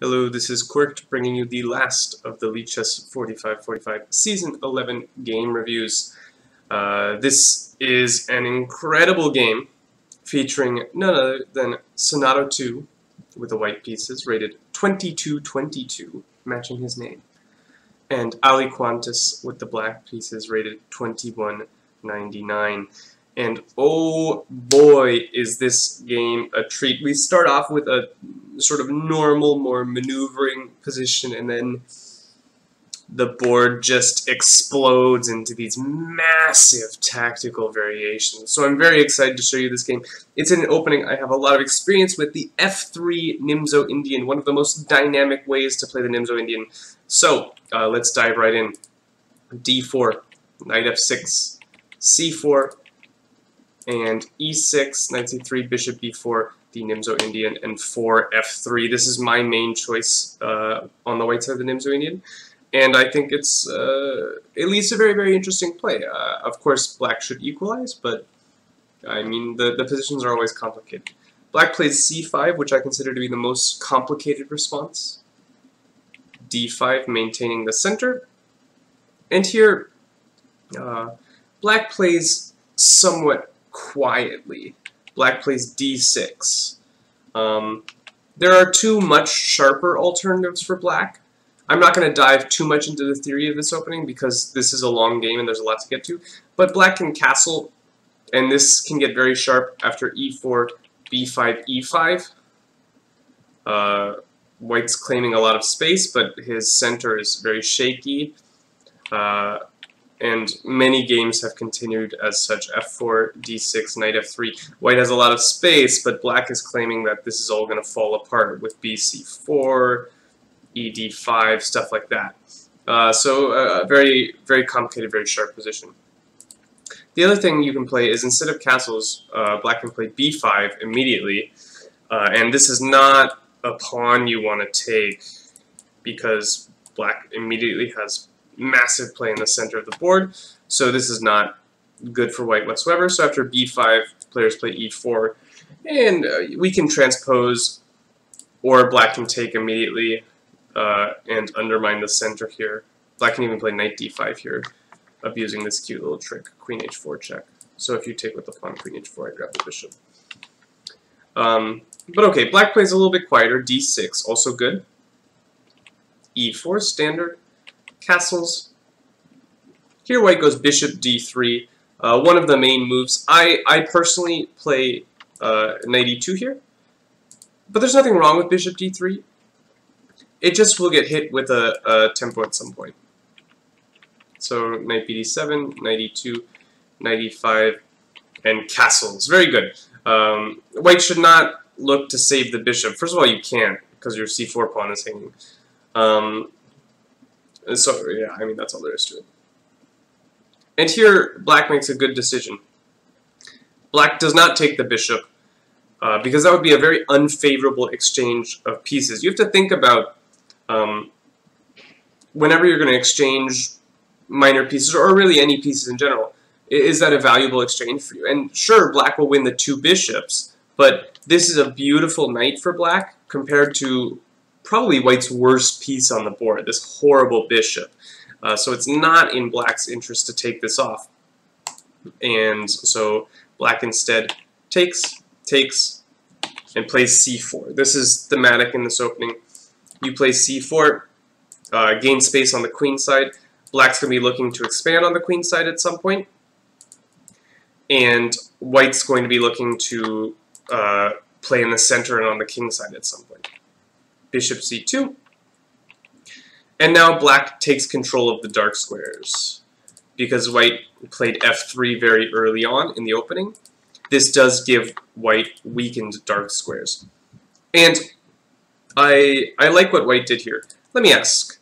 Hello, this is Quirked bringing you the last of the Lichess4545 Season 11 game reviews. This is an incredible game featuring none other than Sonata2 with the white pieces rated 2222, matching his name, and Aliquantus with the black pieces rated 2199. And oh boy, is this game a treat. We start off with a sort of normal, more maneuvering position, and then the board just explodes into these massive tactical variations. So I'm very excited to show you this game. It's in an opening I have a lot of experience with, the F3 Nimzo Indian, one of the most dynamic ways to play the Nimzo Indian. So let's dive right in. D4, knight f6, c4, and e6, knight c3, bishop b4, the Nimzo Indian, and 4 f3. This is my main choice on the white side of the Nimzo Indian, and I think it's at least a very, very interesting play. Of course, black should equalize, but I mean, the positions are always complicated. Black plays c5, which I consider to be the most complicated response. d5, maintaining the center. And here, black plays somewhat quietly. Black plays d6. There are two much sharper alternatives for black. I'm not going to dive too much into the theory of this opening because this is a long game and there's a lot to get to. But black can castle, and this can get very sharp after e4, b5, e5. White's claiming a lot of space, but his center is very shaky. And many games have continued as such. f4, d6, knight f3. White has a lot of space, but black is claiming that this is all going to fall apart with bc4, ed5, stuff like that. So a very, very complicated, very sharp position. The other thing you can play is, instead of castles, black can play b5 immediately. And this is not a pawn you want to take, because black immediately has massive play in the center of the board, so this is not good for white whatsoever. So after b5, players play e4, and we can transpose, or black can take immediately and undermine the center here. Black can even play knight d5 here, abusing this cute little trick, queen h4 check. So if you take with the pawn, queen h4, I grab the bishop. But okay, black plays a little bit quieter, d6, also good. e4, standard. Castles. Here white goes bishop d3, one of the main moves. I personally play knight e2 here, but there's nothing wrong with bishop d3. It just will get hit with a tempo at some point. So knight bd7, knight e2, knight e5, and castles. Very good. White should not look to save the bishop. First of all, you can't, because your c4 pawn is hanging. So, yeah, I mean, that's all there is to it. And here, black makes a good decision. Black does not take the bishop, because that would be a very unfavorable exchange of pieces. You have to think about whenever you're going to exchange minor pieces, or really any pieces in general, is that a valuable exchange for you? And sure, black will win the two bishops, but this is a beautiful knight for black compared to probably white's worst piece on the board, this horrible bishop. So it's not in black's interest to take this off. And so black instead takes, and plays c4. This is thematic in this opening. You play c4, gain space on the queen side. Black's going to be looking to expand on the queen side at some point. And white's going to be looking to play in the center and on the king side at some point. Bishop c2, and now black takes control of the dark squares, because white played f3 very early on in the opening. This does give white weakened dark squares, and I like what white did here. Let me ask,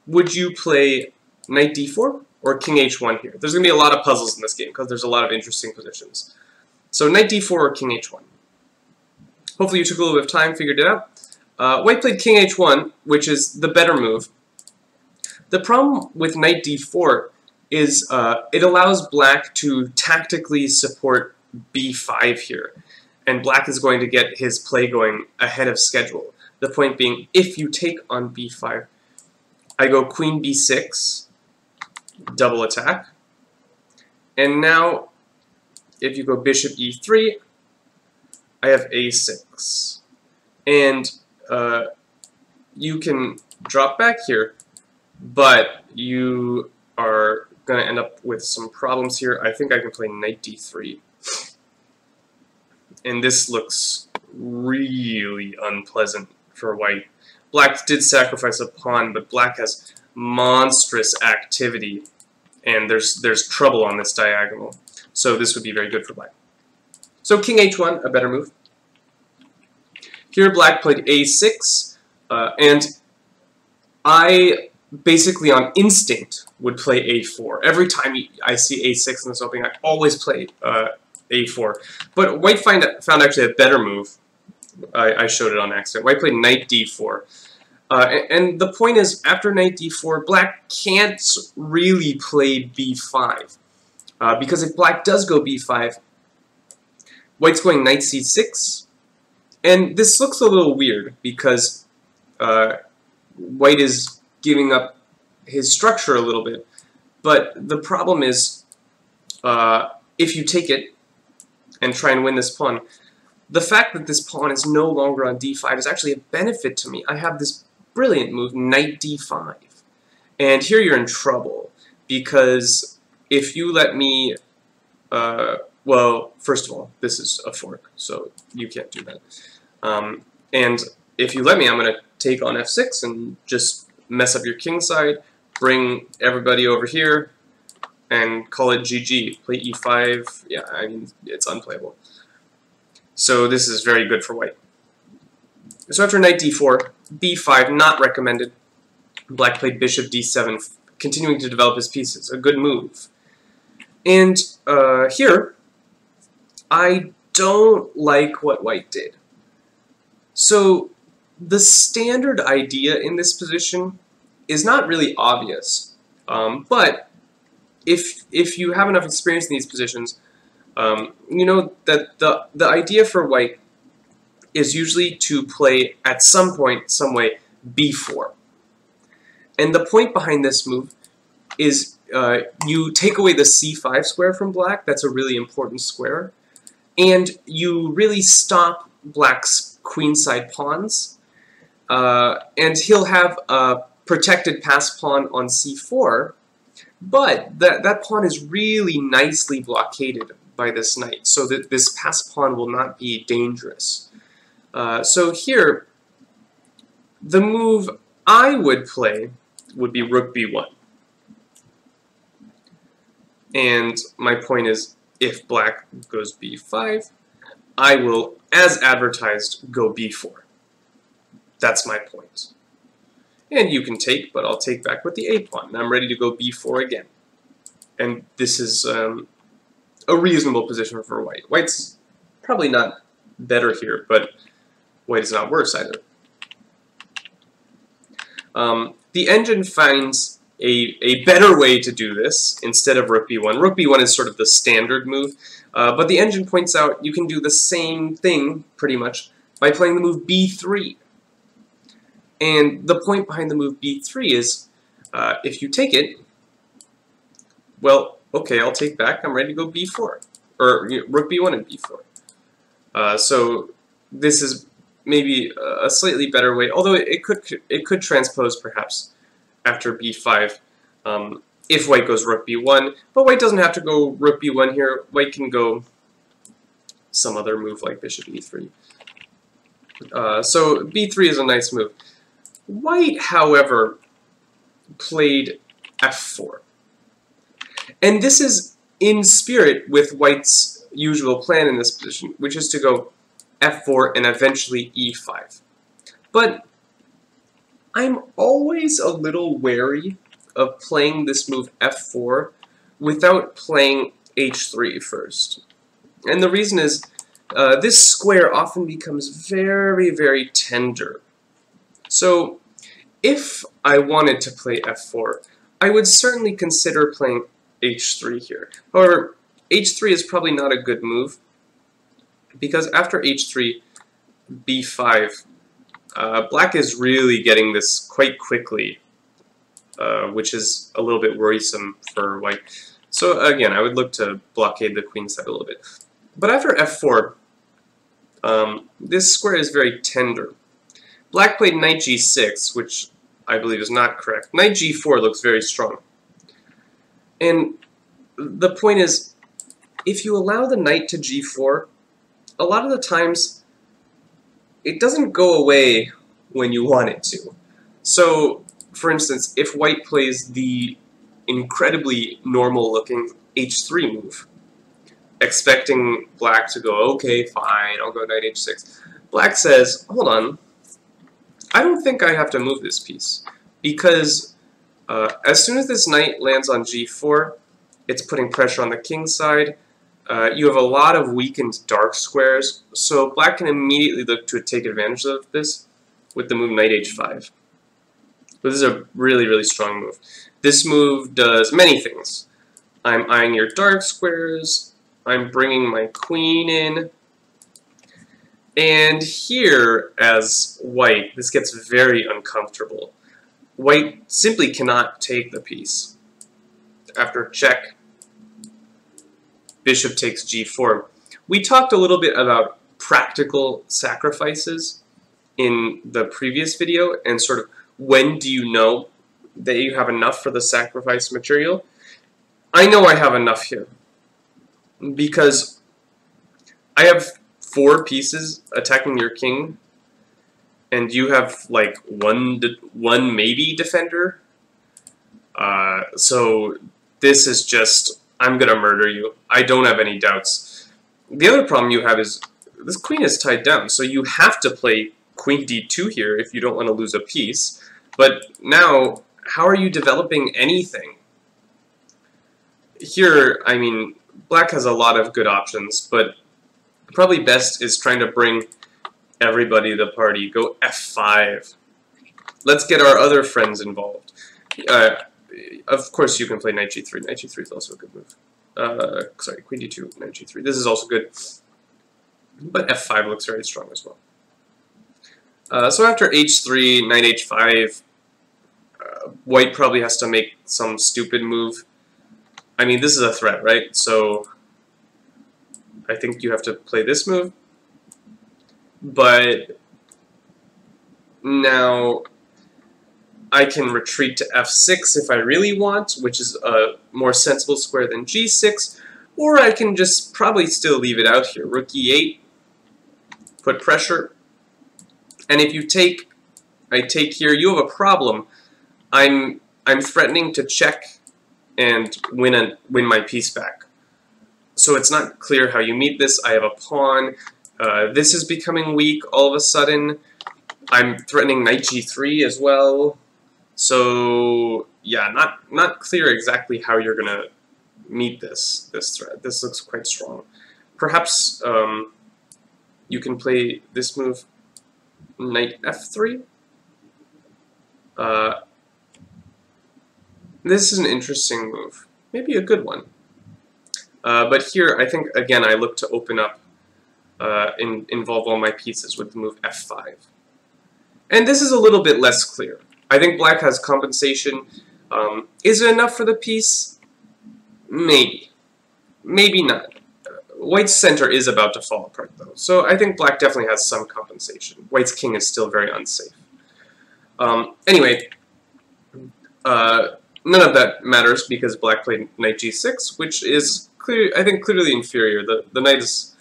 would you play knight d4 or king h1 here? There's going to be a lot of puzzles in this game, because there's a lot of interesting positions. So knight d4 or king h1. Hopefully you took a little bit of time, figured it out. White played king h1, which is the better move. The problem with knight d4 is it allows black to tactically support b5 here, and black is going to get his play going ahead of schedule. The point being, if you take on b5, I go queen b6, double attack, and now if you go bishop e3, I have a6, and you can drop back here, but you are going to end up with some problems here. I think I can play knight d3, and this looks really unpleasant for white. Black did sacrifice a pawn, but black has monstrous activity, and there's trouble on this diagonal. So this would be very good for black. So king h1, a better move. Here black played a6, and I basically on instinct would play a4. Every time I see a6 in this opening, I always play a4. But white found actually a better move. I showed it on accident. White played knight d4. And the point is, after knight d4, black can't really play b5. Because if black does go b5, white's going knight c6. And this looks a little weird because white is giving up his structure a little bit. But the problem is, if you take it and try and win this pawn, the fact that this pawn is no longer on d5 is actually a benefit to me. I have this brilliant move, knight d5. And here you're in trouble, because if you let me, well, first of all, this is a fork, so you can't do that. And if you let me, I'm going to take on f6 and just mess up your king side, bring everybody over here, and call it GG. Play e5, yeah, I mean, it's unplayable. So this is very good for white. So after knight d4, b5, not recommended. Black played bishop d7, continuing to develop his pieces. A good move. And here, I don't like what white did. So the standard idea in this position is not really obvious. But if you have enough experience in these positions, you know that the idea for white is usually to play at some point, some way, b4. And the point behind this move is you take away the c5 square from black. That's a really important square. And you really stop black's queenside pawns. And he'll have a protected pass pawn on c4. But that pawn is really nicely blockaded by this knight, so that this pass pawn will not be dangerous. So here, the move I would play would be rook b1. And my point is, if black goes b5, I will, as advertised, go b4. That's my point. And you can take, but I'll take back with the a pawn, and I'm ready to go b4 again. And this is a reasonable position for white. White's probably not better here, but white is not worse either. The engine finds a better way to do this instead of rook b1. Rook b1 is sort of the standard move, but the engine points out you can do the same thing, pretty much, by playing the move b3. And the point behind the move b3 is, if you take it, well, okay, I'll take back, I'm ready to go b4, or rook b1 and b4. So this is maybe a slightly better way, although it could transpose perhaps after b5 if white goes rook b1, but white doesn't have to go rook b1 here. White can go some other move like bishop e3. So b3 is a nice move. White, however, played f4. And this is in spirit with white's usual plan in this position, which is to go f4 and eventually e5. But I'm always a little wary of playing this move f4 without playing h3 first. And the reason is this square often becomes very, very tender. So if I wanted to play f4, I would certainly consider playing h3 here. However, h3 is probably not a good move, because after h3, b5 Black is really getting this quite quickly, which is a little bit worrisome for white. So again, I would look to blockade the queen side a little bit. But after f4, this square is very tender. Black played knight g6, which I believe is not correct. Knight g4 looks very strong. And the point is, if you allow the knight to g4, a lot of the times it doesn't go away when you want it to. So, for instance, if white plays the incredibly normal-looking h3 move, expecting black to go, okay, fine, I'll go knight h6. Black says, hold on, I don't think I have to move this piece, because as soon as this knight lands on g4, it's putting pressure on the king side. You have a lot of weakened dark squares, so black can immediately look to take advantage of this with the move knight h5. But this is a really, really strong move. This move does many things. I'm eyeing your dark squares, I'm bringing my queen in, and here, as white, this gets very uncomfortable. White simply cannot take the piece. After check, bishop takes g4. We talked a little bit about practical sacrifices in the previous video, and sort of when do you know that you have enough for the sacrifice material. I know I have enough here, because I have 4 pieces attacking your king, and you have like one maybe defender. So this is just, I'm gonna murder you. I don't have any doubts. The other problem you have is this queen is tied down, so you have to play queen d2 here if you don't want to lose a piece. But now, how are you developing anything? Here, I mean, black has a lot of good options, but probably best is trying to bring everybody to the party. Go f5. Let's get our other friends involved. Of course, you can play knight g3. Knight g3 is also a good move. Sorry, queen d2, knight g3. This is also good, but f5 looks very strong as well. So after h3, knight h5, white probably has to make some stupid move. I mean, this is a threat, right? So I think you have to play this move. But now I can retreat to f6 if I really want, which is a more sensible square than g6, or I can just probably still leave it out here. Rook e8, put pressure, and if you take, I take here, you have a problem. I'm threatening to check and win my piece back. So it's not clear how you meet this. I have a pawn. This is becoming weak all of a sudden. I'm threatening knight g3 as well. So yeah, not clear exactly how you're gonna meet this threat. This looks quite strong. Perhaps you can play this move, knight f3. This is an interesting move, maybe a good one. But here, I think again I look to open up, involve all my pieces with the move f5. And this is a little bit less clear. I think black has compensation. Is it enough for the piece? Maybe. Maybe not. White's center is about to fall apart, though. So I think black definitely has some compensation. White's king is still very unsafe. Anyway, none of that matters because black played knight g6, which is, I think, clearly inferior. The knight is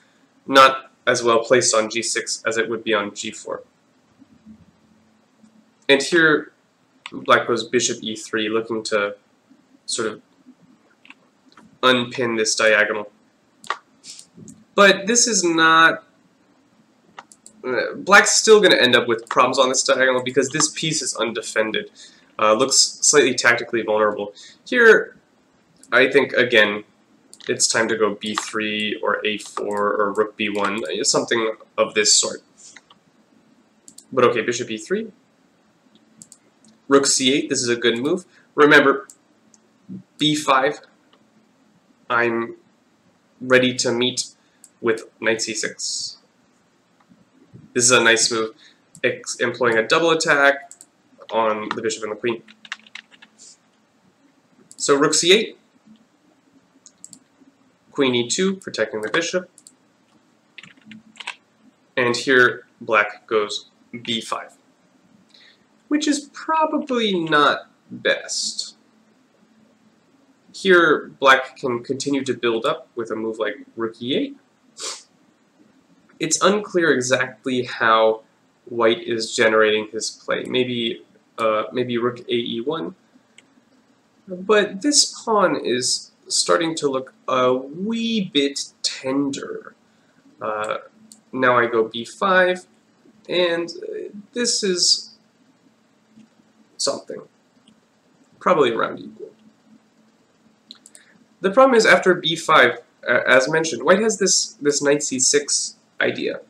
not as well placed on g6 as it would be on g4. And here, black goes bishop e3, looking to sort of unpin this diagonal. But this is not... Black's still going to end up with problems on this diagonal because this piece is undefended. Looks slightly tactically vulnerable. Here, I think, again, it's time to go b3 or a4 or rook b1, something of this sort. But okay, bishop e3. Rook c8, this is a good move. Remember, b5, I'm ready to meet with knight c6. This is a nice move. employing a double attack on the bishop and the queen. So rook c8, queen e2, protecting the bishop, and here black goes b5, which is probably not best. Here black can continue to build up with a move like rook e8. It's unclear exactly how white is generating his play. Maybe rook ae1. But this pawn is starting to look a wee bit tender. Now I go b5, and this is something. Probably around equal. The problem is after b5, as mentioned, white has this knight c6 idea.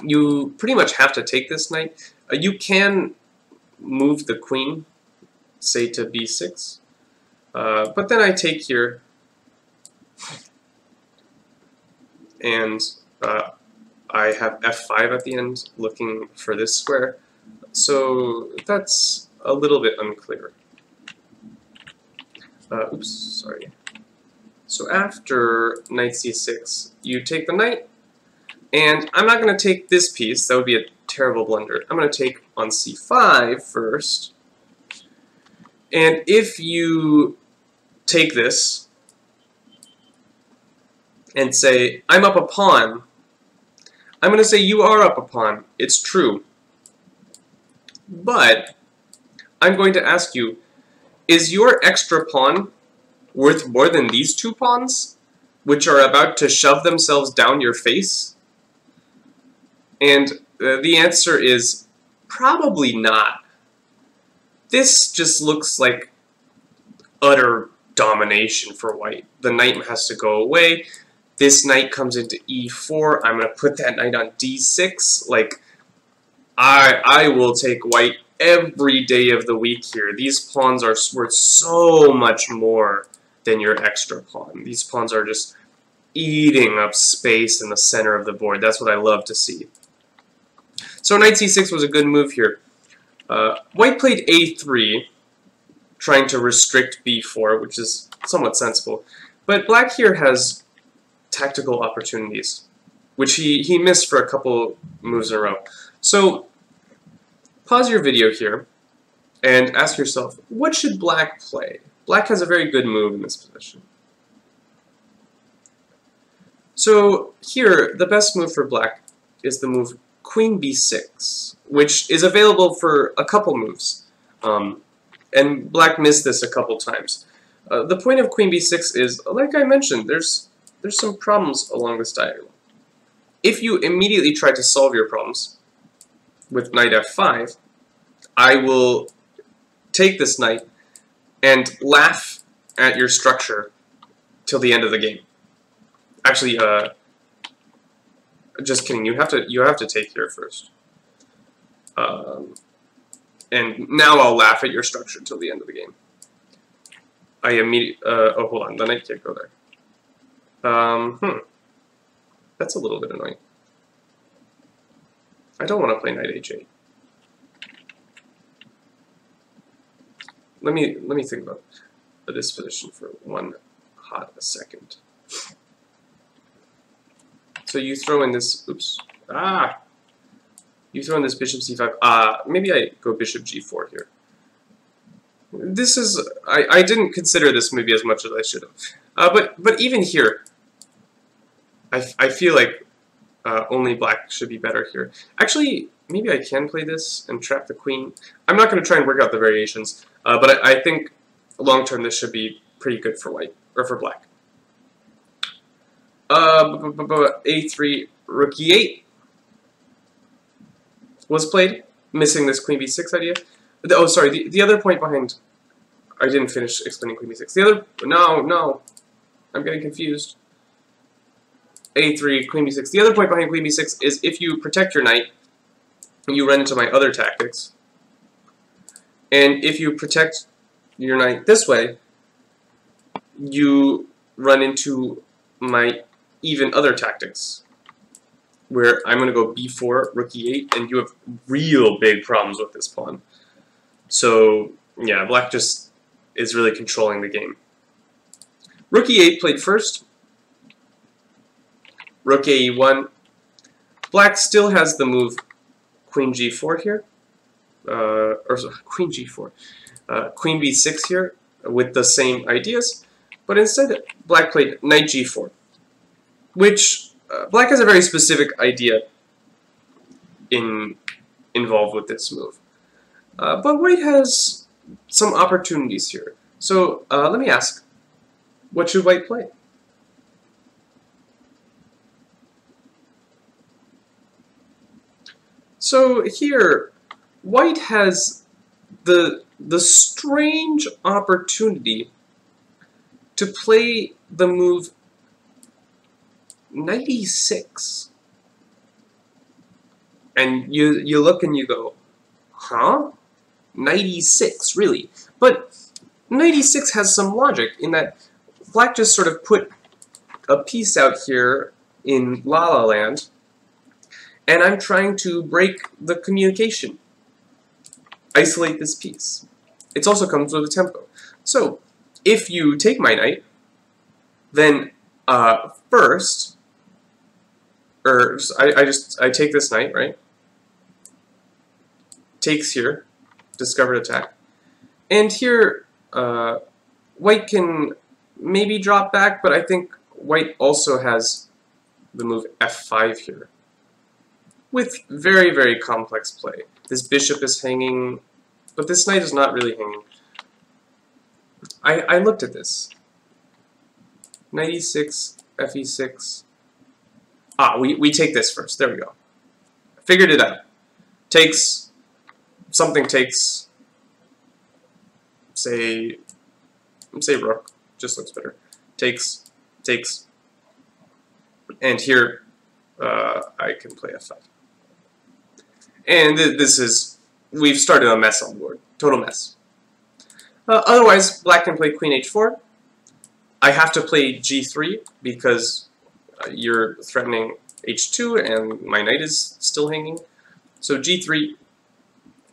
You pretty much have to take this knight. You can move the queen, say to b6, but then I take here, and I have f5 at the end, looking for this square, so that's a little bit unclear. Oops, sorry. So after knight c6, you take the knight, and I'm not going to take this piece, that would be a terrible blunder. I'm going to take on c5 first, and if you take this and say, I'm up a pawn, I'm going to say you are up a pawn, it's true. But I'm going to ask you, is your extra pawn worth more than these two pawns, which are about to shove themselves down your face? And the answer is probably not. This just looks like utter domination for white. The knight has to go away. This knight comes into e4. I'm going to put that knight on d6. Like, I will take white every day of the week here. These pawns are worth so much more than your extra pawn. These pawns are just eating up space in the center of the board. That's what I love to see. So knight c6 was a good move here. White played a3, trying to restrict b4, which is somewhat sensible. But black here has tactical opportunities, which he missed for a couple moves in a row. So pause your video here and ask yourself, what should black play? Black has a very good move in this position. So here, the best move for black is the move queen b6, which is available for a couple moves. And black missed this a couple times. The point of queen b6 is, like I mentioned, there's some problems along this diagonal. If you immediately try to solve your problems with knight f5, I will take this knight and laugh at your structure till the end of the game. Actually, just kidding. You have to take here first. And now I'll laugh at your structure till the end of the game. Oh, hold on. The knight can't go there. That's a little bit annoying. I don't want to play knight h8. Let me think about this position for one hot second. So you throw in this, oops, you throw in this bishop c5. Maybe I go bishop g4 here. This is, I didn't consider this maybe as much as I should have. But even here, I feel like only black should be better here. Actually, maybe I can play this and trap the queen. I'm not going to try and work out the variations, but I think long term this should be pretty good for white, or for black. A3, rook e8 was played, missing this queen b6 idea. Oh, sorry, the other point behind, I didn't finish explaining queen b6. The other, no, I'm getting confused. A3, queen b6. The other point behind queen b6 is if you protect your knight, you run into my other tactics. And if you protect your knight this way, you run into my even other tactics. where I'm going to go b4, rook e8, and you have real big problems with this pawn. So, yeah, black just is really controlling the game. Rook e8 played first. Rook ae1. Black still has the move queen g4 here. Or sorry, queen g4. Queen b6 here with the same ideas. But instead, black played knight g4, which black has a very specific idea involved with this move. But white has some opportunities here. So let me ask, what should white play? So here, white has the strange opportunity to play the move knight e6. And you look and you go, huh? Knight e6, really? But knight e6 has some logic in that black just sort of put a piece out here in La La Land, and I'm trying to break the communication. Isolate this piece. It also comes with a tempo. So, if you take my knight, then first, I take this knight, right? Takes here, discovered attack. And here, white can maybe drop back, but I think white also has the move f5 here, with very, very complex play. This bishop is hanging, but this knight is not really hanging. I looked at this. Knight e6, fe6. Ah, we take this first. There we go. Figured it out. Takes, something takes, say rook. Just looks better. Takes, and here I can play f5. And this is, we've started a mess on the board. Total mess. Otherwise, black can play queen h4. I have to play g3 because you're threatening h2 and my knight is still hanging. So g3,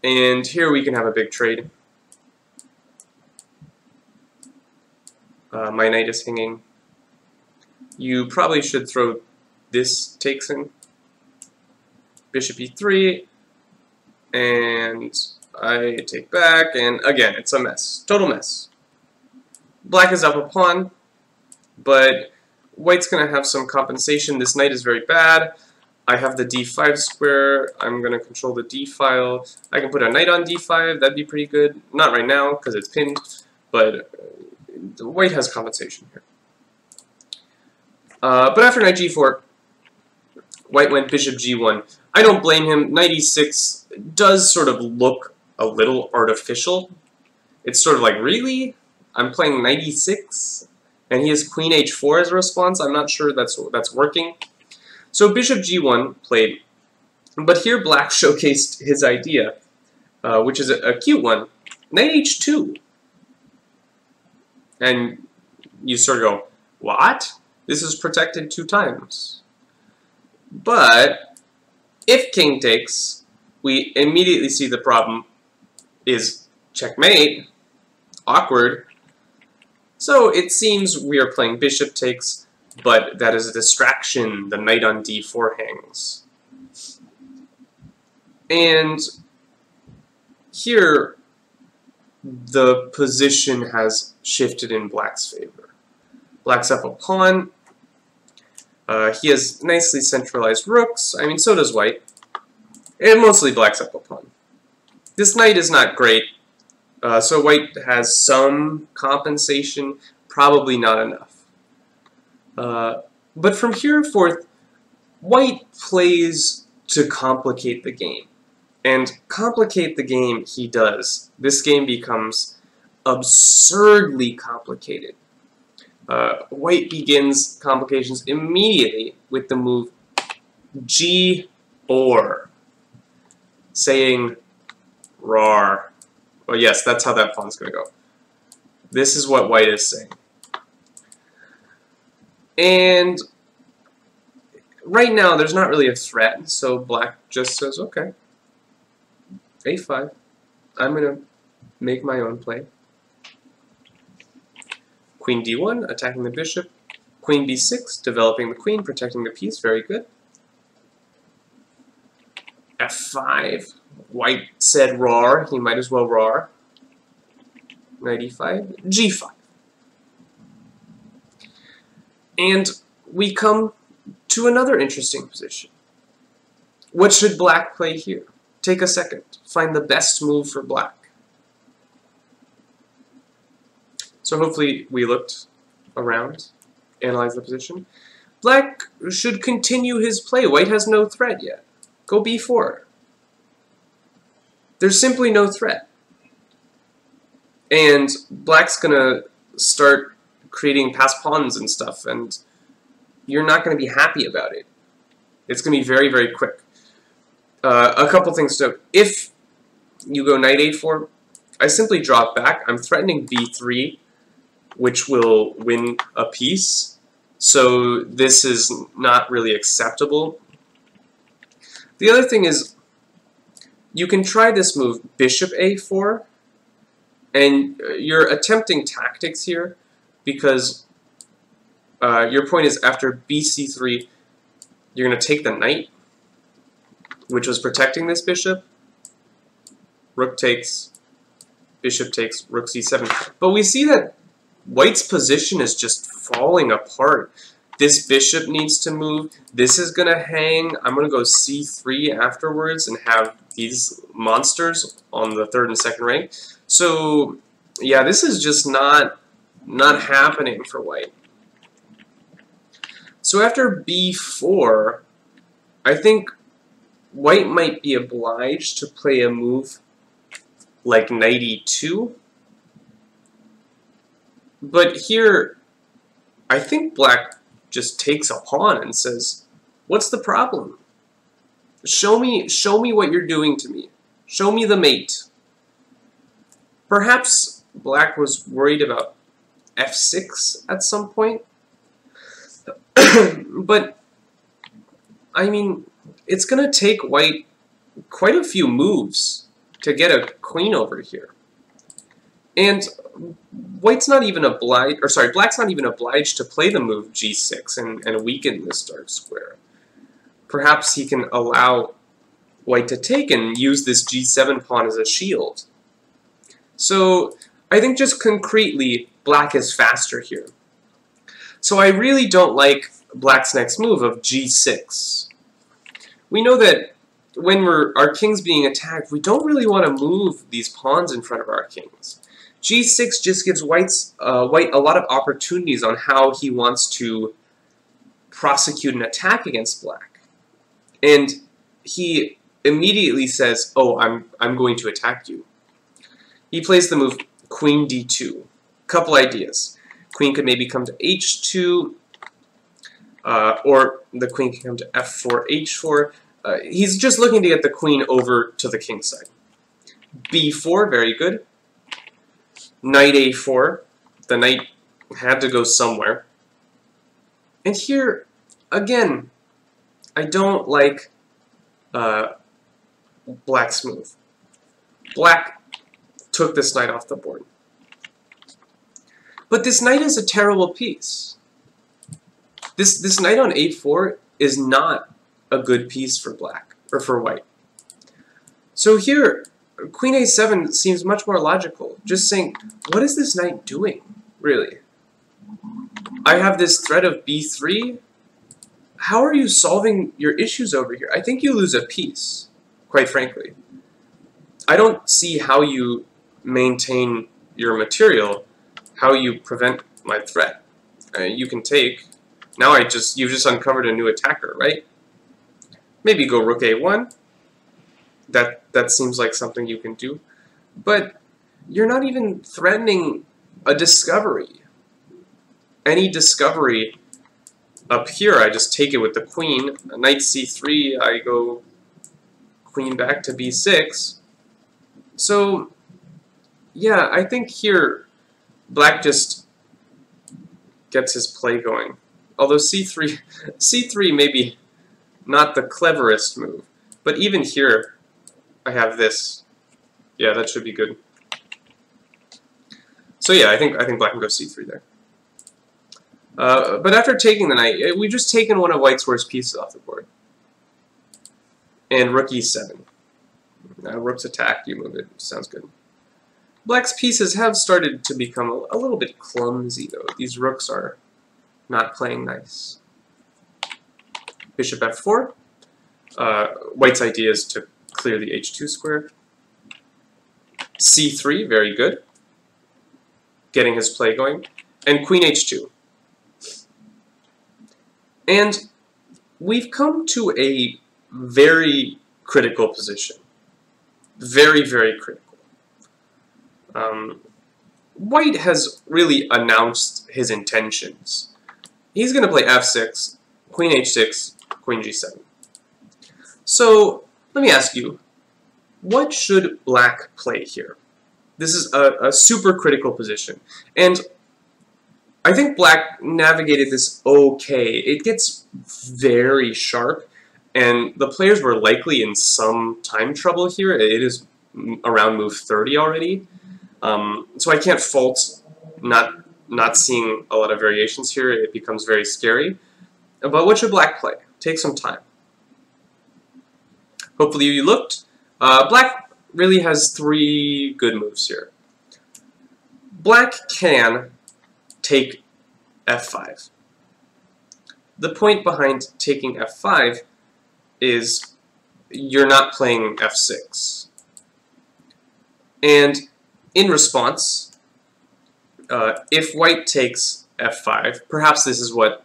and here we can have a big trade. My knight is hanging. You probably should throw this takes in. Bishop e3, and I take back, and again, it's a mess. Total mess. Black is up a pawn, but white's going to have some compensation. This knight is very bad. I have the d5 square. I'm going to control the d file. I can put a knight on d5. That'd be pretty good. Not right now, because it's pinned, but white has compensation here. But after knight g4, white went bishop g1. I don't blame him. Knight e6 does sort of look a little artificial. It's sort of like, really? I'm playing knight e6, and he has queen h4 as a response? I'm not sure that's working. So bishop g1 played, but here black showcased his idea, which is a cute one. Knight h2. And you sort of go, what? This is protected 2 times. But if king takes, we immediately see the problem is checkmate, awkward. So it seems we are playing bishop takes, but that is a distraction. The knight on d4 hangs. And here, the position has shifted in black's favor. Black's up a pawn. He has nicely centralized rooks. I mean, so does white. And mostly black's up a pawn. This knight is not great. So white has some compensation, probably not enough. But from here forth, white plays to complicate the game. And complicate the game he does. This game becomes absurdly complicated. White begins complications immediately with the move g4, saying rawr. Well, yes, that's how that pawn's going to go. This is what white is saying. And right now there's not really a threat, so black just says, okay, a5. I'm going to make my own play. Queen d1, attacking the bishop. Queen b6, developing the queen, protecting the piece, very good. f5, white said rar, he might as well rar. Knight e5, g5. And we come to another interesting position. What should black play here? Take a second, find the best move for black. So hopefully we looked around, analyzed the position. Black should continue his play. White has no threat yet. Go b4. There's simply no threat. And black's gonna start creating passed pawns and stuff, and you're not gonna be happy about it. It's gonna be very, very quick. A couple things to note. If you go knight a4, I simply drop back. I'm threatening b3, which will win a piece. So this is not really acceptable. The other thing is, you can try this move, bishop a4, and you're attempting tactics here because your point is after bc3, you're going to take the knight, which was protecting this bishop. Rook takes, bishop takes, rook c7. But we see that white's position is just falling apart. This bishop needs to move. This is going to hang. I'm going to go c3 afterwards and have these monsters on the third and second rank. So, yeah, this is just not happening for white. So after b4, I think white might be obliged to play a move like knight e2. But here, I think black just takes a pawn and says, what's the problem? Show me what you're doing to me. Show me the mate. Perhaps black was worried about f6 at some point. But, I mean, it's going to take white quite a few moves to get a queen over here. And white's not even obliged, or sorry, black's not even obliged to play the move g6 and weaken this dark square. Perhaps he can allow white to take and use this g7 pawn as a shield. So I think just concretely, black is faster here. So I really don't like black's next move of g6. We know that when our king's being attacked, we don't really want to move these pawns in front of our kings. g6 just gives white a lot of opportunities on how he wants to prosecute an attack against black. And he immediately says, oh, I'm going to attack you. He plays the move queen d2. Couple ideas. Queen could maybe come to h2, or the queen can come to f4, h4. He's just looking to get the queen over to the king side. b4, very good. Knight a4. The knight had to go somewhere. And here, again, I don't like black's move. Black took this knight off the board. But this knight is a terrible piece. This knight on a4 is not a good piece for black, or for white. So here, queen a7 seems much more logical. Just saying, what is this knight doing, really? I have this threat of b3. How are you solving your issues over here? I think you lose a piece, quite frankly. I don't see how you maintain your material, how you prevent my threat. You can take. Now you've just uncovered a new attacker, right? Maybe go rook a1. That seems like something you can do. But you're not even threatening a discovery. Any discovery up here, I just take it with the queen. Knight c3, I go queen back to b6. So, yeah, I think here black just gets his play going. Although c3 maybe not the cleverest move. But even here, I have this. Yeah, that should be good. So yeah, I think black can go c3 there. But after taking the knight, we've just taken one of white's worst pieces off the board. And rook e7. Rook's attacked, you move it. Sounds good. Black's pieces have started to become a little bit clumsy, though. These rooks are not playing nice. Bishop f4. White's idea is to clear the h2 square. c3, very good. Getting his play going. And queen h2. And we've come to a very critical position. Very, very critical. White has really announced his intentions. He's going to play f6, queen h6, queen g7. So, let me ask you, what should black play here? This is a super critical position. And I think black navigated this okay. It gets very sharp, and the players were likely in some time trouble here. It is around move 30 already. So I can't fault not seeing a lot of variations here. It becomes very scary. But what should black play? Take some time. Hopefully you looked. Black really has 3 good moves here. Black can take f5. The point behind taking f5 is you're not playing f6. And in response, if white takes f5, perhaps this is what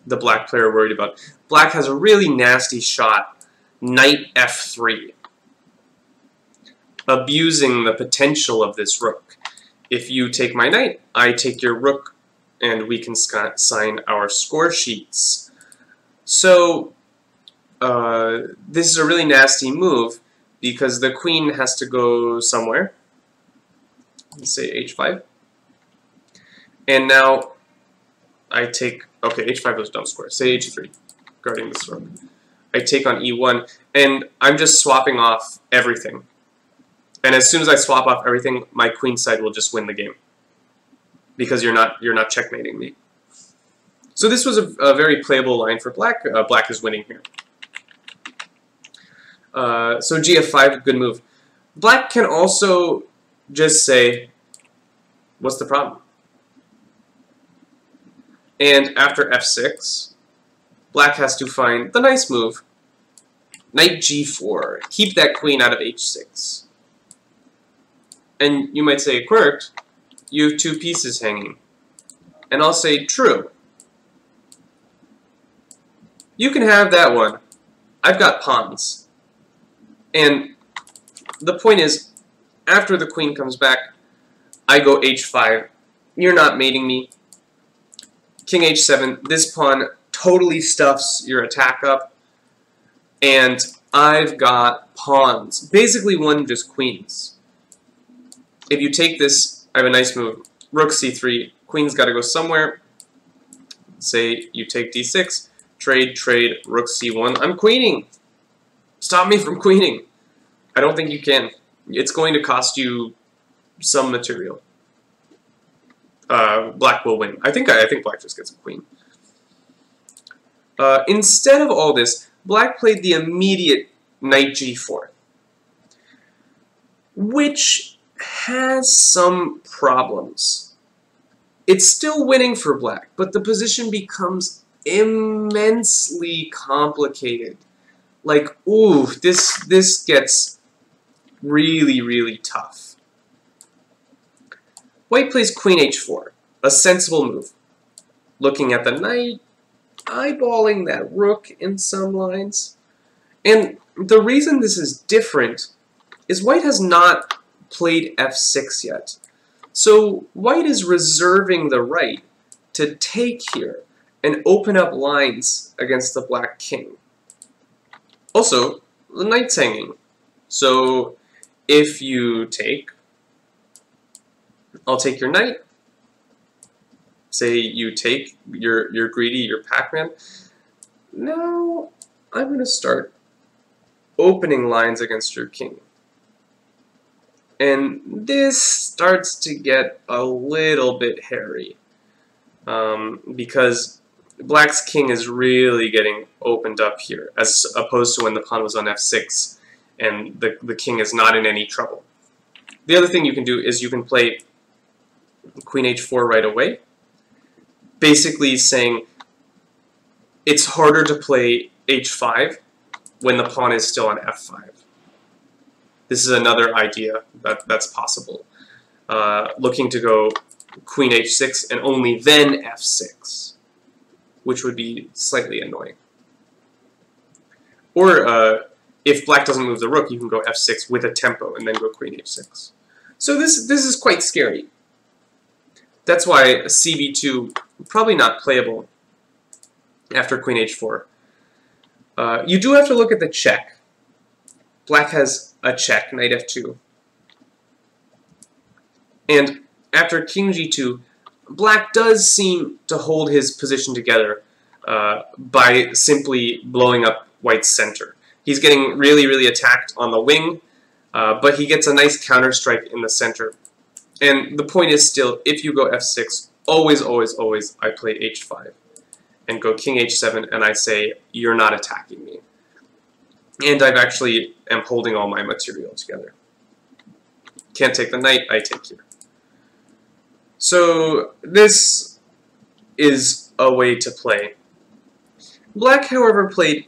the black player worried about. Black has a really nasty shot, knight f3, abusing the potential of this rook. If you take my knight, I take your rook, and we can sign our score sheets. So this is a really nasty move because the queen has to go somewhere. Let's say h5. And now I take, okay, h5 goes dumb square. Say h3, guarding this rook. I take on e1, and I'm just swapping off everything. And as soon as I swap off everything, my queen side will just win the game, because you're not checkmating me. So this was a very playable line for black. Black is winning here. So gf5, good move. Black can also just say, what's the problem? And after f6, black has to find the nice move, knight g4. Keep that queen out of h6. And you might say, quirked, you have 2 pieces hanging. And I'll say, true. You can have that one. I've got pawns. And the point is, after the queen comes back, I go h5. You're not mating me. King h7. This pawn totally stuffs your attack up. And I've got pawns. Basically one just queens. If you take this, I have a nice move. Rook c3. Queen's got to go somewhere. Say you take d6. Trade, rook c1. I'm queening. Stop me from queening. I don't think you can. It's going to cost you some material. Black will win. I think black just gets a queen. Instead of all this, black played the immediate knight g4, which has some problems. It's still winning for black, but the position becomes immensely complicated. Like, ooh, this gets really, really tough. White plays queen h4, a sensible move. Looking at the knight, eyeballing that rook in some lines. And the reason this is different is white has not played f6 yet. So white is reserving the right to take here and open up lines against the black king. Also, the knight's hanging. So if you take, I'll take your knight. Say you take, you're greedy, you're Pac-Man. Now, I'm going to start opening lines against your king. And this starts to get a little bit hairy, because black's king is really getting opened up here, as opposed to when the pawn was on f6 and the king is not in any trouble. The other thing you can do is you can play queen h4 right away, basically saying it's harder to play h5 when the pawn is still on f5. This is another idea that's possible. Looking to go queen h6 and only then f6, which would be slightly annoying. Or if black doesn't move the rook, you can go f6 with a tempo and then go queen h6. So this is quite scary. That's why cb2 probably not playable after queen h4. You do have to look at the check. Black has a check, knight f2. And after king g2, black does seem to hold his position together by simply blowing up white's center. He's getting really, really attacked on the wing, but he gets a nice counterstrike in the center. And the point is still, if you go f6, always, always, always, I play h5 and go king h7, and I say, you're not attacking me. And I've actually am holding all my material together. Can't take the knight, I take here. So this is a way to play. Black, however, played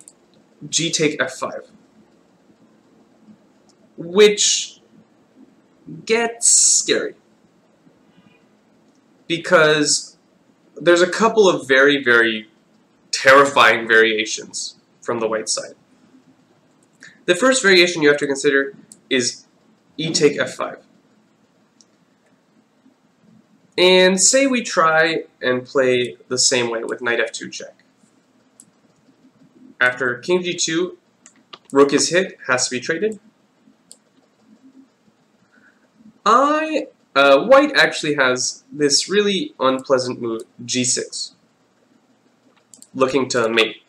g take f5, which gets scary because there's a couple of very, very terrifying variations from the white side. The first variation you have to consider is e take f5. And say we try and play the same way with knight f2 check. After king g2, rook is hit, has to be traded. White actually has this really unpleasant move, g6, looking to mate.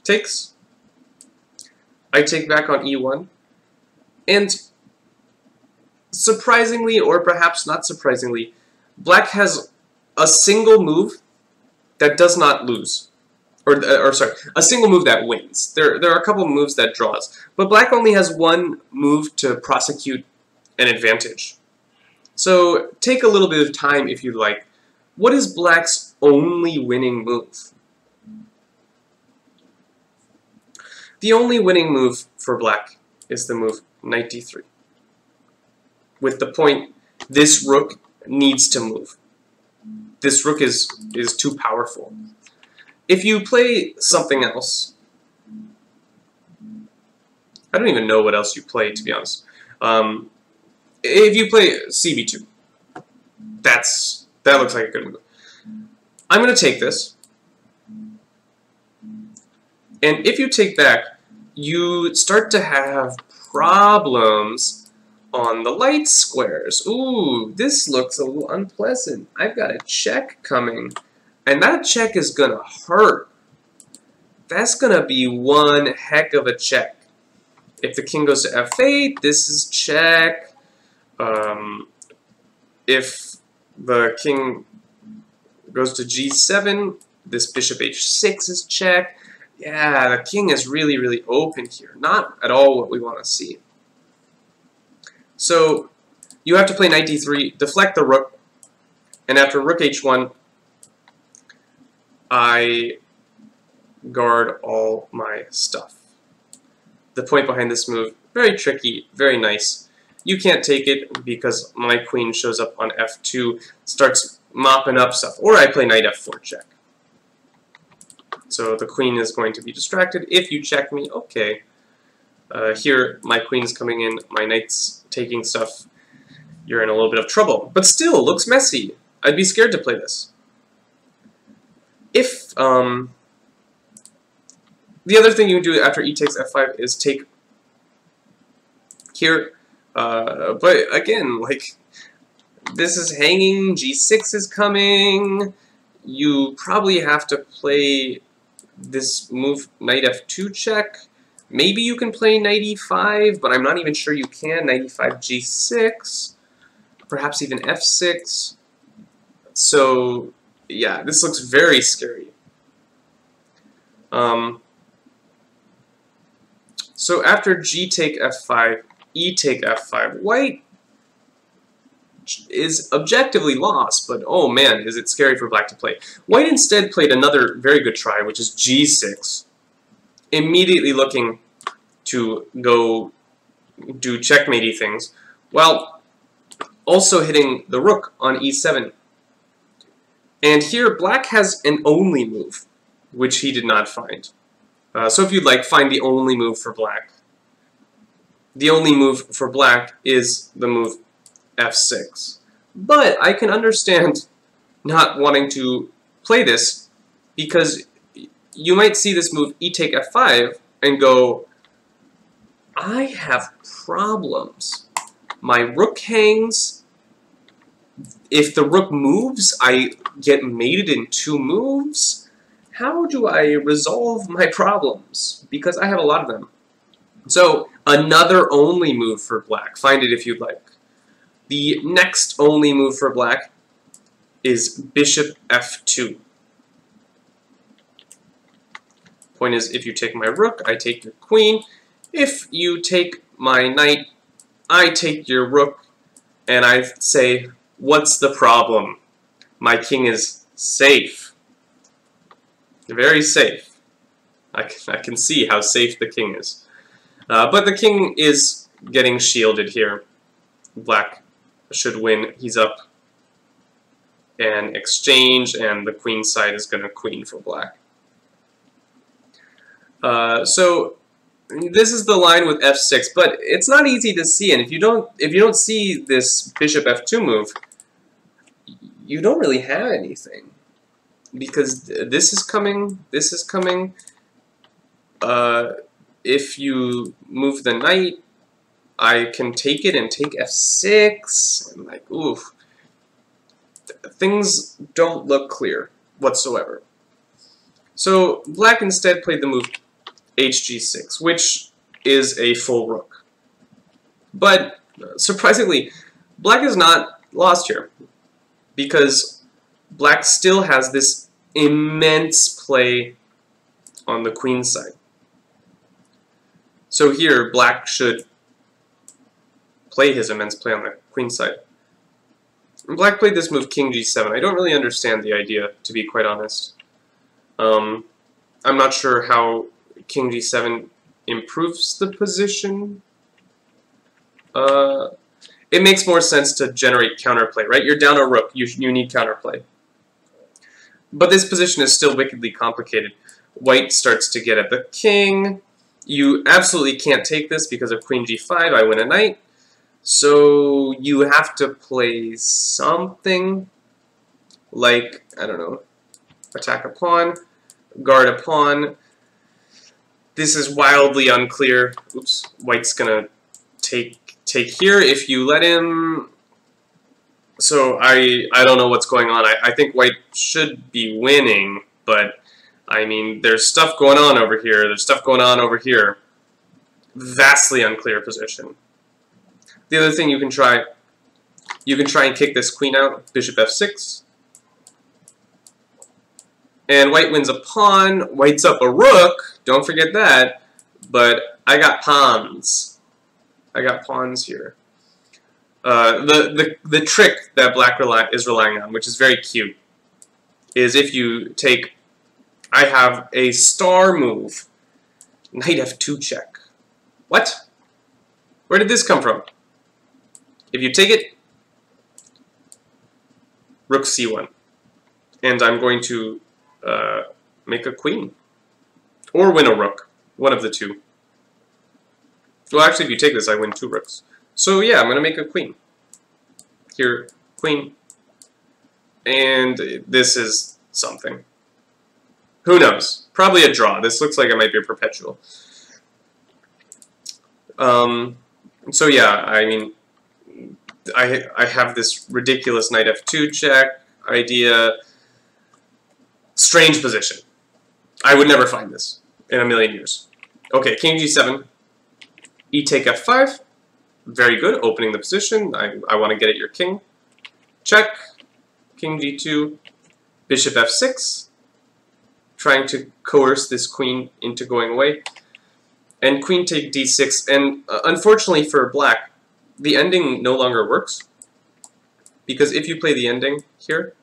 Takes. I take back on e1, and surprisingly, or perhaps not surprisingly, black has a single move that does not lose. Or sorry, a single move that wins. There are a couple moves that draws, but black only has one move to prosecute an advantage. So take a little bit of time if you like. What is black's only winning move? The only winning move for black is the move knight d3. With the point, this rook needs to move. This rook is too powerful. If you play something else, I don't even know what else you play, to be honest. If you play cb2, that looks like a good move. I'm going to take this, and if you take back, you start to have problems on the light squares. Ooh, this looks a little unpleasant. I've got a check coming, and that check is gonna hurt. That's gonna be one heck of a check. If the king goes to f8, this is check. If the king goes to g7, this bishop h6 is check. Yeah, the king is really, really open here. Not at all what we want to see. So you have to play knight d3, deflect the rook, and after rook h1, I guard all my stuff. The point behind this move, very tricky, very nice. You can't take it because my queen shows up on f2, starts mopping up stuff, or I play knight f4 check. So the queen is going to be distracted. If you check me, okay. Here, my queen's coming in, my knight's taking stuff. You're in a little bit of trouble. But still, looks messy. I'd be scared to play this. If, the other thing you can do after e takes f5 is take here. But again, like, this is hanging, g6 is coming. You probably have to play this move knight f2 check. Maybe you can play knight e5, but I'm not even sure you can. Knight e5 g6, perhaps even f6. So yeah, this looks very scary. So after g take f5, e take f5, white is objectively lost, but oh man, is it scary for black to play. White instead played another very good try, which is g6, immediately looking to go do checkmatey things, while also hitting the rook on e7. And here, black has an only move, which he did not find. So if you'd like, find the only move for black. The only move for black is the move f6. But I can understand not wanting to play this, because you might see this move e take f5 and go, I have problems. My rook hangs. If the rook moves, I get mated in 2 moves. How do I resolve my problems? Because I have a lot of them. So, another only move for black. Find it if you'd like. The next only move for black is bishop f2. Point is, if you take my rook, I take your queen. If you take my knight, I take your rook, and I say, what's the problem? My king is safe. Very safe. I can see how safe the king is. But the king is getting shielded here. Black should win. He's up and exchange, and the queen side is going to queen for black. So this is the line with f6, but it's not easy to see. And if you don't see this bishop f2 move, you don't really have anything, because this is coming. This is coming. If you move the knight, I can take it and take f6. I'm like, oof. Things don't look clear whatsoever. So black instead played the move hg6, which is a full rook. But surprisingly, black is not lost here, because black still has this immense play on the queen side. So here, black should play his immense play on the queen side. And black played this move king g7. I don't really understand the idea, to be quite honest. I'm not sure how king g7 improves the position. It makes more sense to generate counterplay, right? You're down a rook, you need counterplay. But this position is still wickedly complicated. White starts to get at the king. You absolutely can't take this because of queen g5, I win a knight. So you have to play something like, I don't know, attack a pawn, guard a pawn. This is wildly unclear. Oops, white's gonna take here if you let him. So I don't know what's going on. I think white should be winning, but I mean, there's stuff going on over here. There's stuff going on over here. Vastly unclear position. The other thing you can try and kick this queen out, bishop f6. And white wins a pawn. White's up a rook. Don't forget that. But I got pawns. I got pawns here. The trick that black is relying on, which is very cute, is if you take, I have a star move, knight f2 check. What? Where did this come from? If you take it, rook c1, and I'm going to make a queen, or win a rook, one of the two. Well, actually, if you take this, I win 2 rooks. So yeah, I'm going to make a queen. Here, queen. And this is something. Who knows? Probably a draw. This looks like it might be a perpetual. So yeah, I mean, I have this ridiculous knight f2 check idea. Strange position. I would never find this in a million years. Okay, king g7, e take f5. Very good, opening the position. I want to get at your king. Check. King g2, bishop f6. Trying to coerce this queen into going away. And queen take d6. And unfortunately for black, the ending no longer works. Because if you play the ending here,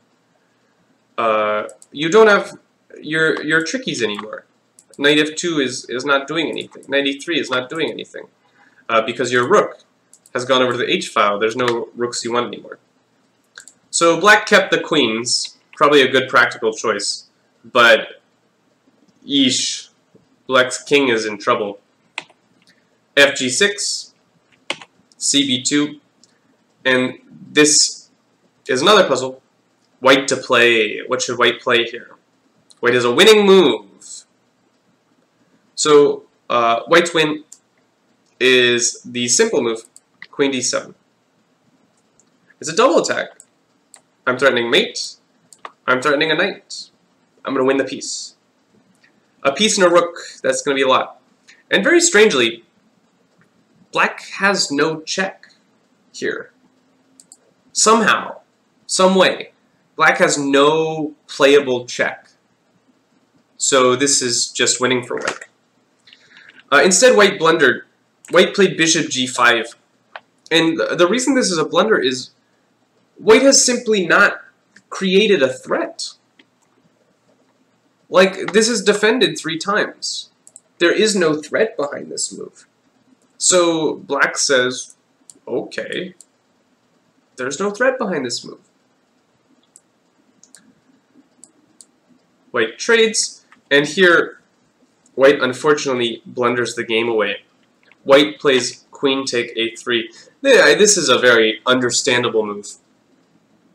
you don't have your trickies anymore. Knight f2 is not doing anything. Knight e3 is not doing anything. Because your rook has gone over to the h-file. There's no rook c1 anymore. So black kept the queens. Probably a good practical choice. But, yeesh, black's king is in trouble. fg6, cb2, and this is another puzzle. White to play. What should white play here? White is a winning move. So, white's win is the simple move, queen d7. It's a double attack. I'm threatening mate. I'm threatening a knight. I'm going to win the piece. A piece and a rook, that's going to be a lot. And very strangely, black has no check here. Somehow, some way, black has no playable check. So this is just winning for white. Instead, white blundered. White played bishop g5. And the reason this is a blunder is white has simply not created a threat. Like, this is defended 3 times. There is no threat behind this move. So black says, okay, there's no threat behind this move. White trades, and here white unfortunately blunders the game away. White plays queen take a3. This is a very understandable move.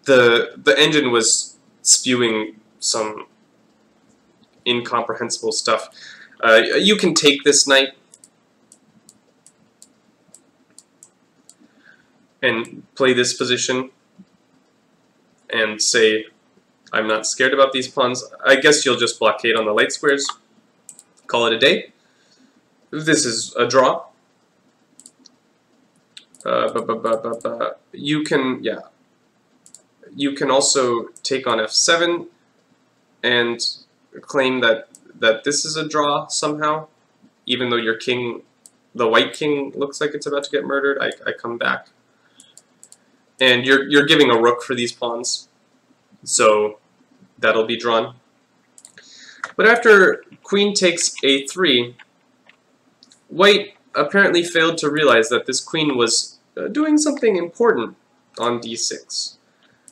The engine was spewing some incomprehensible stuff. You can take this knight and play this position and say, I'm not scared about these pawns. I guess you'll just blockade on the light squares. Call it a day. This is a draw. You can also take on f7 and claim that this is a draw somehow, even though your king, the white king, looks like it's about to get murdered. I come back, and you're giving a rook for these pawns, so that'll be drawn. But after queen takes a3, white apparently failed to realize that this queen was doing something important on d6.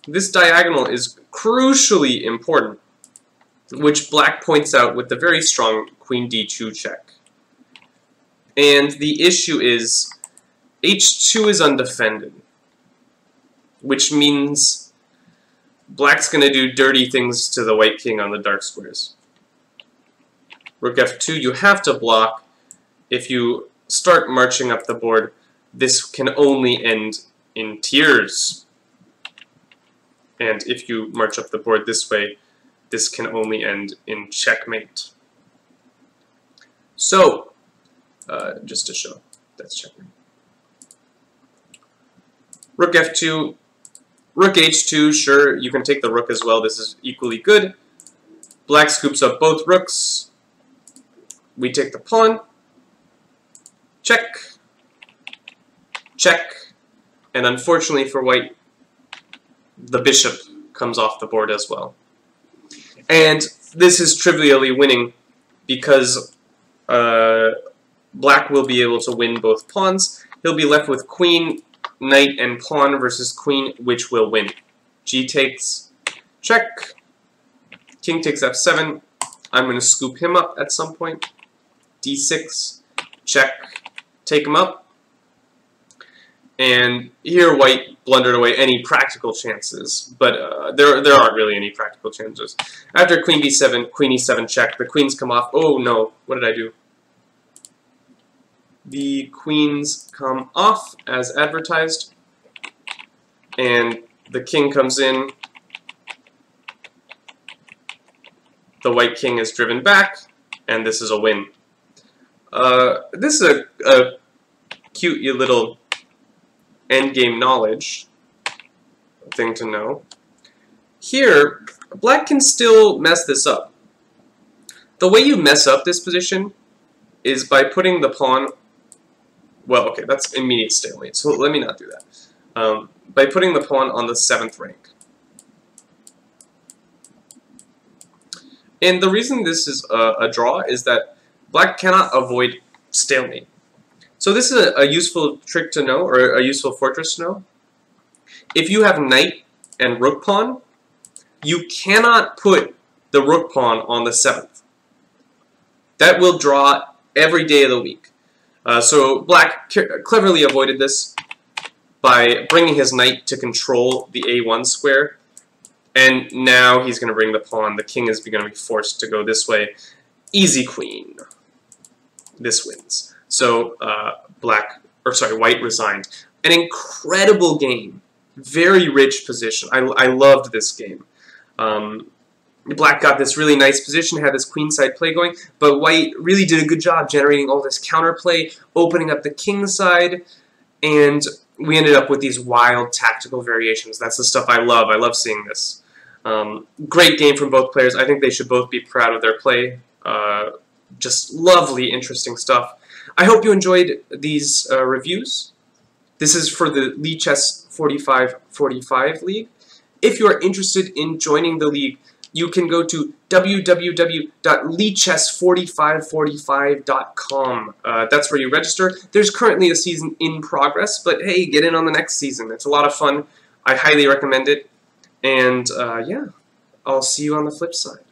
This diagonal is crucially important, which black points out with the very strong queen d2 check. And the issue is h2 is undefended, which means black's going to do dirty things to the white king on the dark squares. Rook f2, you have to block. If you start marching up the board, this can only end in tears. And if you march up the board this way, this can only end in checkmate. So, just to show, that's checkmate. Rook f2, rook h2, sure, you can take the rook as well, this is equally good. Black scoops up both rooks. We take the pawn. Check. Check. And unfortunately for white, the bishop comes off the board as well. And this is trivially winning because black will be able to win both pawns. He'll be left with queen, knight, and pawn versus queen, which will win. G takes, check. King takes f7. I'm going to scoop him up at some point. d6, check, take him up. And here white blundered away any practical chances, but there aren't really any practical chances. After queen b7, queen e7 check, the queens come off. Oh no, what did I do? The queens come off as advertised, and the king comes in. the white king is driven back, and this is a win. This is a cute little endgame knowledge thing to know. Here, black can still mess this up. The way you mess up this position is by putting the pawn... Well, okay, that's immediate stalemate, so let me not do that. By putting the pawn on the 7th rank. And the reason this is a draw is that black cannot avoid stalemate. So this is a useful trick to know, or a useful fortress to know. If you have knight and rook pawn, you cannot put the rook pawn on the 7th. That will draw every day of the week. So black cleverly avoided this by bringing his knight to control the a1 square. And now he's going to bring the pawn. The king is going to be forced to go this way. Easy queen. This wins. So white resigned. An incredible game. Very rich position. I loved this game. Black got this really nice position, had this queenside play going, but white really did a good job generating all this counterplay, opening up the king side, and we ended up with these wild tactical variations. That's the stuff I love. I love seeing this. Great game from both players. I think they should both be proud of their play. Just lovely, interesting stuff. I hope you enjoyed these reviews. This is for the Lichess4545 League. If you are interested in joining the league, you can go to www.lichess4545.com. That's where you register. There's currently a season in progress, but hey, get in on the next season. It's a lot of fun. I highly recommend it. And yeah, I'll see you on the flip side.